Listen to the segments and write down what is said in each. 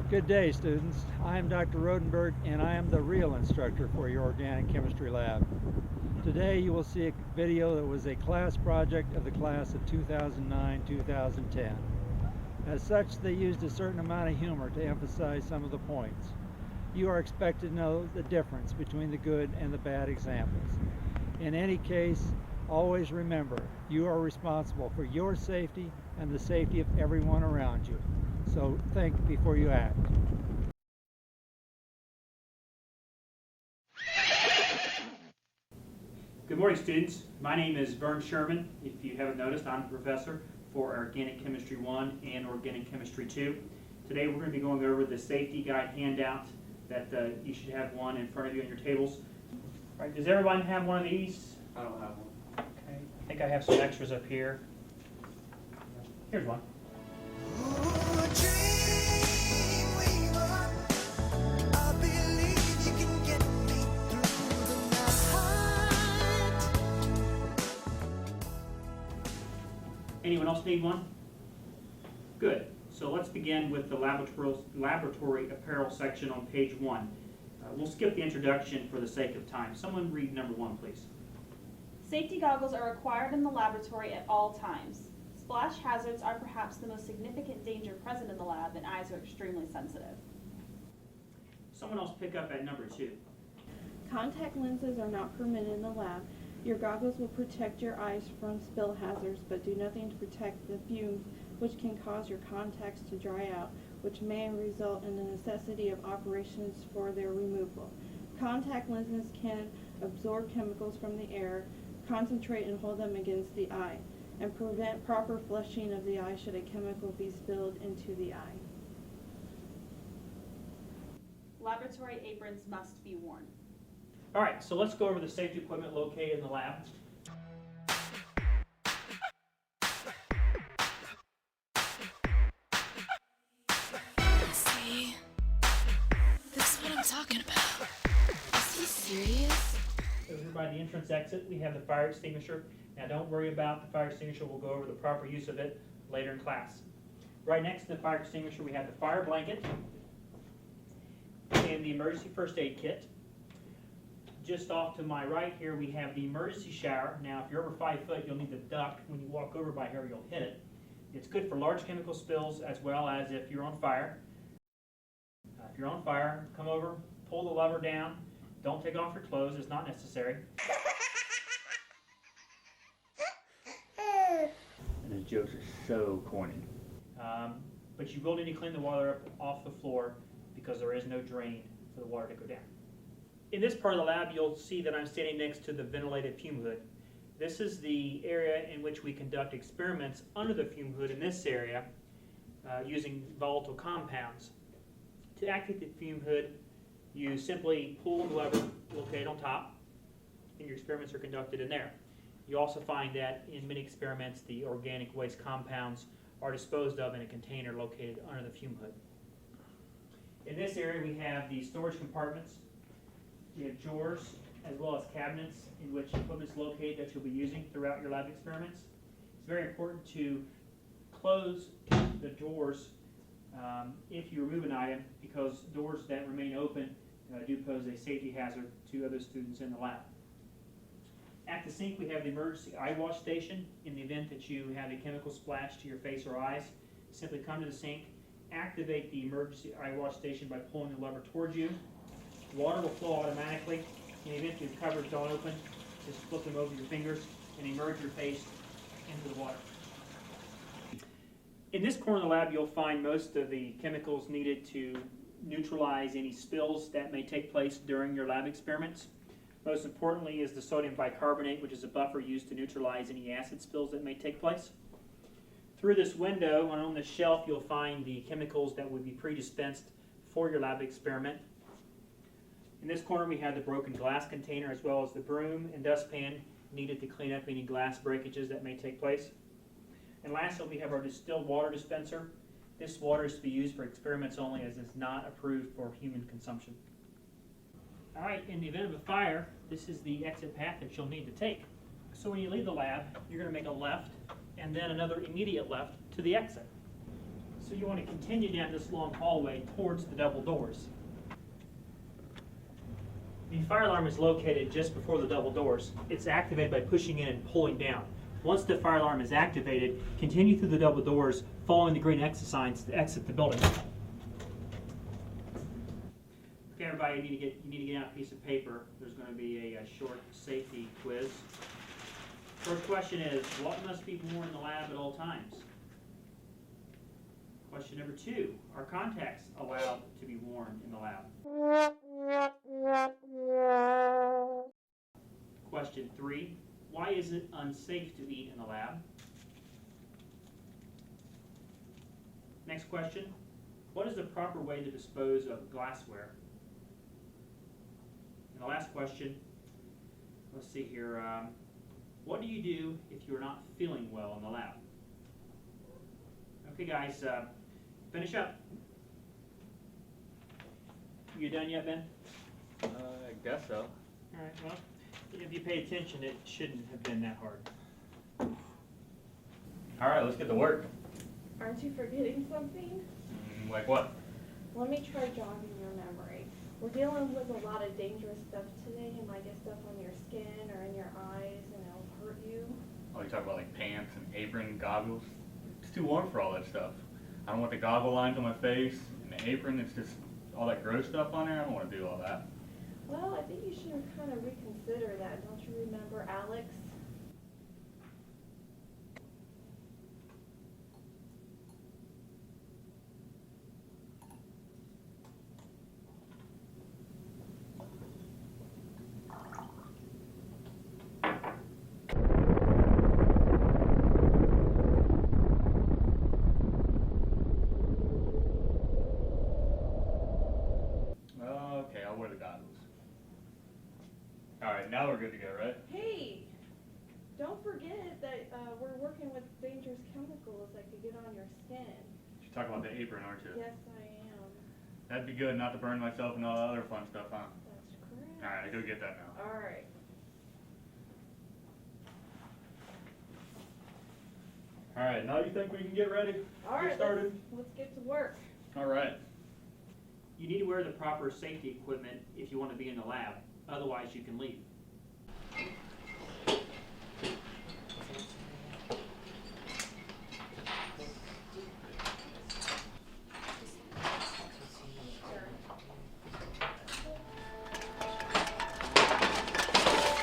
Good day, students. I am Dr. Rodenberg, and I am the real instructor for your organic chemistry lab. Today you will see a video that was a class project of the class of 2009-2010. As such, they used a certain amount of humor to emphasize some of the points. You are expected to know the difference between the good and the bad examples. In any case, always remember, you are responsible for your safety and the safety of everyone around you. So think before you act. Good morning, students. My name is Vern Sherman. If you haven't noticed, I'm the professor for Organic Chemistry 1 and Organic Chemistry 2. Today we're going to be going over the safety guide handout that you should have one in front of you on your tables. All right, does everyone have one of these? I don't have one. Okay. I think I have some extras up here. Here's one. Anyone else need one? Good. So let's begin with the laboratory apparel section on page 1. We'll skip the introduction for the sake of time. Someone read number 1, please. Safety goggles are required in the laboratory at all times. Splash hazards are perhaps the most significant danger present in the lab, and eyes are extremely sensitive. Someone else pick up at number 2. Contact lenses are not permitted in the lab. Your goggles will protect your eyes from spill hazards, but do nothing to protect the fumes which can cause your contacts to dry out, which may result in the necessity of operations for their removal. Contact lenses can absorb chemicals from the air, concentrate and hold them against the eye, and prevent proper flushing of the eye should a chemical be spilled into the eye. Laboratory aprons must be worn. All right, so let's go over the safety equipment located in the lab. See, this is what I'm talking about. Is he serious? Over here by the entrance exit, we have the fire extinguisher. Now don't worry about the fire extinguisher. We'll go over the proper use of it later in class. Right next to the fire extinguisher, we have the fire blanket and the emergency first aid kit. Just off to my right here, we have the emergency shower. Now, if you're over 5 foot, you'll need to duck. When you walk over by here, you'll hit it. It's good for large chemical spills as well as if you're on fire. If you're on fire, come over, pull the lever down. Don't take off your clothes. It's not necessary. And his jokes are so corny. But you will need to clean the water up off the floor because there is no drain for the water to go down. In this part of the lab, you'll see that I'm standing next to the ventilated fume hood. This is the area in which we conduct experiments under the fume hood in this area using volatile compounds. To activate the fume hood, you simply pull the lever located on top, and your experiments are conducted in there. You also find that in many experiments, the organic waste compounds are disposed of in a container located under the fume hood. In this area, we have the storage compartments. We have drawers as well as cabinets in which equipment is located that you'll be using throughout your lab experiments. It's very important to close the drawers if you remove an item, because doors that remain open do pose a safety hazard to other students in the lab. At the sink, we have the emergency eye wash station. In the event that you have a chemical splash to your face or eyes, simply come to the sink, activate the emergency eye wash station by pulling the lever towards you. Water will flow automatically. In the event your cupboards don't open, just flip them over your fingers and immerse your face into the water. In this corner of the lab, you'll find most of the chemicals needed to neutralize any spills that may take place during your lab experiments. Most importantly is the sodium bicarbonate, which is a buffer used to neutralize any acid spills that may take place. Through this window, on this shelf, you'll find the chemicals that would be pre-dispensed for your lab experiment. In this corner, we have the broken glass container as well as the broom and dustpan needed to clean up any glass breakages that may take place. And lastly, we have our distilled water dispenser. This water is to be used for experiments only, as it's not approved for human consumption. All right, in the event of a fire, this is the exit path that you'll need to take. So when you leave the lab, you're going to make a left and then another immediate left to the exit. So you want to continue down this long hallway towards the double doors. The fire alarm is located just before the double doors. It's activated by pushing in and pulling down. Once the fire alarm is activated, continue through the double doors, following the green exit signs to exit the building. Okay, everybody, you need to get out a piece of paper. There's going to be a short safety quiz. First question is, what must be worn in the lab at all times? Question number 2, are contacts allowed to be worn in the lab? Question 3, why is it unsafe to eat in the lab? Next question, what is the proper way to dispose of glassware? And the last question, let's see here, what do you do if you're not feeling well in the lab? Okay guys, finish up. You done yet, Ben? I guess so. Alright, well, if you pay attention, it shouldn't have been that hard. Alright, let's get to work. Aren't you forgetting something? Like what? Let me try jogging your memory. We're dealing with a lot of dangerous stuff today. It might get stuff on your skin or in your eyes and it'll hurt you. Oh, you talk about like pants and apron, goggles? It's too warm for all that stuff. I don't want the goggle lines on my face and the apron, it's just all that gross stuff on there. I don't want to do all that. Well, I think you should kind of reconsider that. Don't you remember Alex? Okay, I'll wear the goggles. Alright, now we're good to go, right? Hey, don't forget that we're working with dangerous chemicals that could get on your skin. You're talking about the apron, aren't you? Yes, I am. That'd be good not to burn myself and all that other fun stuff, huh? That's correct. Alright, go get that now. All right. Alright, now you think we can get ready? All right, Get started? let's get to work. Alright. You need to wear the proper safety equipment if you want to be in the lab. Otherwise, you can leave.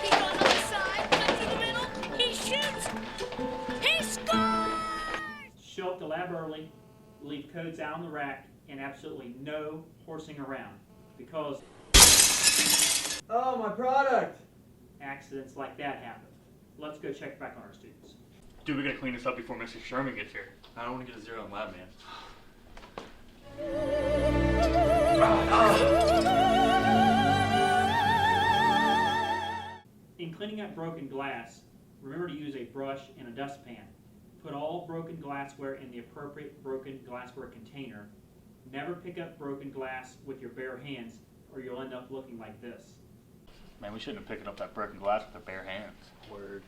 He goes on the side, cuts through the middle, he shoots, he scores! Show up to lab early, leave codes out on the rack, and absolutely no horsing around. Because Oh, my product! accidents like that happen. Let's go check back on our students. Dude, we gotta clean this up before Mr. Sherman gets here. I don't want to get a 0 in lab, man. In cleaning up broken glass, remember to use a brush and a dustpan. Put all broken glassware in the appropriate broken glassware container. Never pick up broken glass with your bare hands, or you'll end up looking like this. Man, we shouldn't have picked up that broken glass with our bare hands. Word.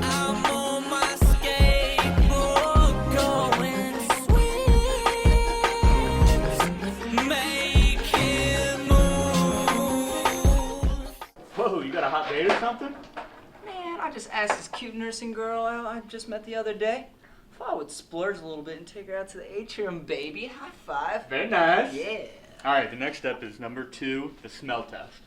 I'm on my skateboard going swings, making moves. Whoa, you got a hot date or something? Man, I just asked this cute nursing girl I just met the other day if I would splurge a little bit and take her out to the atrium, baby. High five. Very nice. Yeah. Alright, the next step is number 2, the smell test.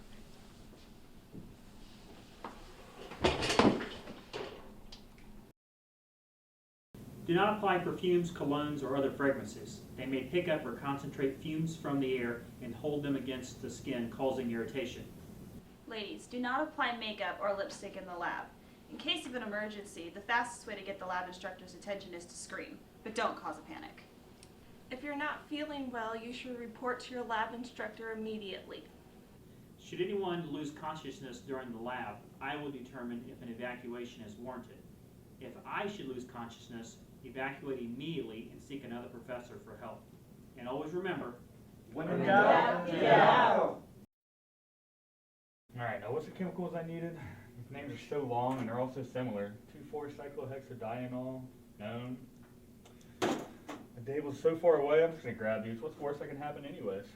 Do not apply perfumes, colognes, or other fragrances. They may pick up or concentrate fumes from the air and hold them against the skin, causing irritation. Ladies, do not apply makeup or lipstick in the lab. In case of an emergency, the fastest way to get the lab instructor's attention is to scream, but don't cause a panic. If you're not feeling well, you should report to your lab instructor immediately. Should anyone lose consciousness during the lab, I will determine if an evacuation is warranted. If I should lose consciousness, evacuate immediately and seek another professor for help. And always remember, When in doubt, get out. Alright, now what's the chemicals I needed? These names are so long and they're all so similar. 2,4-cyclohexadienol, known. The day was so far away, I'm just gonna grab these. What's the worst that can happen anyways?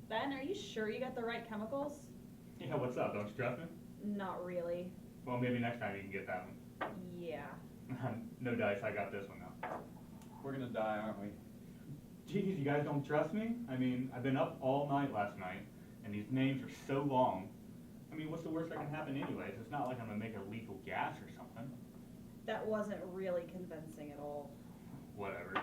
Ben, are you sure you got the right chemicals? Yeah, what's up? Don't you trust me? Not really. Well, maybe next time you can get that Yeah. one. No dice, I got this one now. We're gonna die, aren't we? Geez, you guys don't trust me? I mean, I've been up all night last night, and these names are so long. I mean, what's the worst that can happen anyways? It's not like I'm gonna make a lethal gas or something. That wasn't really convincing at all. Whatever.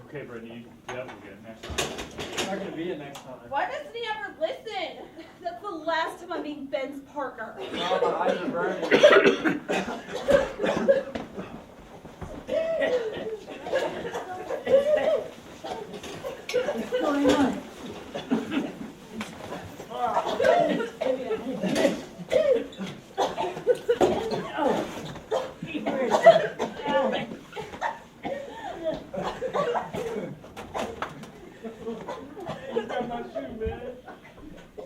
Okay, Brittany, yep, we're good. Next time. It's not gonna be it next time. Why doesn't he ever listen? That's the last time I'm being Ben's partner. Oh, my eyes are burning. What's going on?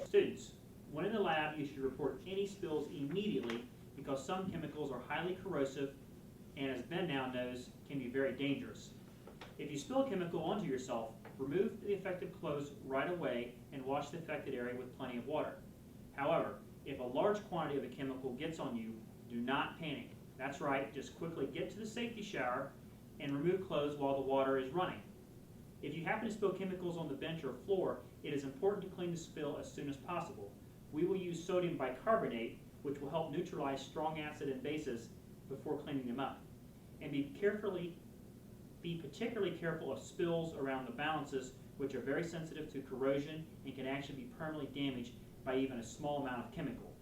Students, when in the lab, you should report any spills immediately because some chemicals are highly corrosive and, as Ben now knows, can be very dangerous. If you spill a chemical onto yourself, remove the affected clothes right away and wash the affected area with plenty of water. However, if a large quantity of the chemical gets on you, do not panic. That's right, just quickly get to the safety shower and remove clothes while the water is running. If you happen to spill chemicals on the bench or floor, it is important to clean the spill as soon as possible. We will use sodium bicarbonate, which will help neutralize strong acid and bases before cleaning them up. And be particularly careful of spills around the balances, which are very sensitive to corrosion and can actually be permanently damaged by even a small amount of chemical.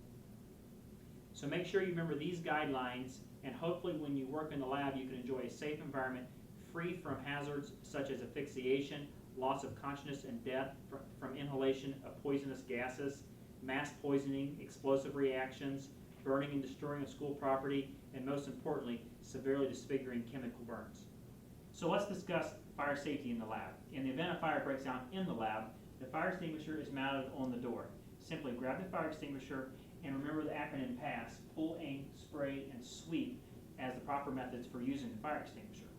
So make sure you remember these guidelines, and hopefully when you work in the lab you can enjoy a safe environment free from hazards such as asphyxiation, loss of consciousness and death from inhalation of poisonous gases, mass poisoning, explosive reactions, burning and destroying of school property, and most importantly, severely disfiguring chemical burns. So let's discuss fire safety in the lab. In the event a fire breaks out in the lab, the fire extinguisher is mounted on the door. Simply grab the fire extinguisher and remember the acronym PASS: pull, aim, spray, and sweep as the proper methods for using the fire extinguisher.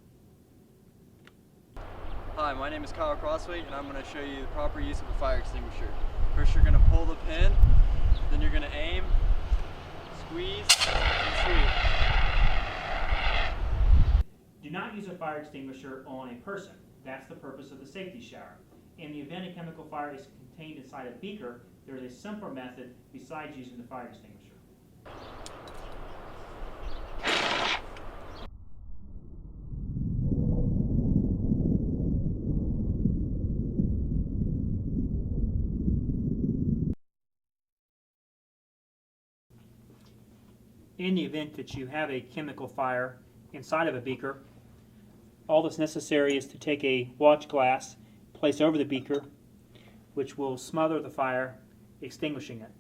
Hi, my name is Kyle Crossway, and I'm going to show you the proper use of a fire extinguisher. First, you're going to pull the pin, then you're going to aim, squeeze, and sweep. Do not use a fire extinguisher on a person. That's the purpose of the safety shower. In the event a chemical fire is contained inside a beaker, there is a simpler method besides using the fire extinguisher. In the event that you have a chemical fire inside of a beaker, all that's necessary is to take a watch glass, place over the beaker, which will smother the fire, extinguishing it.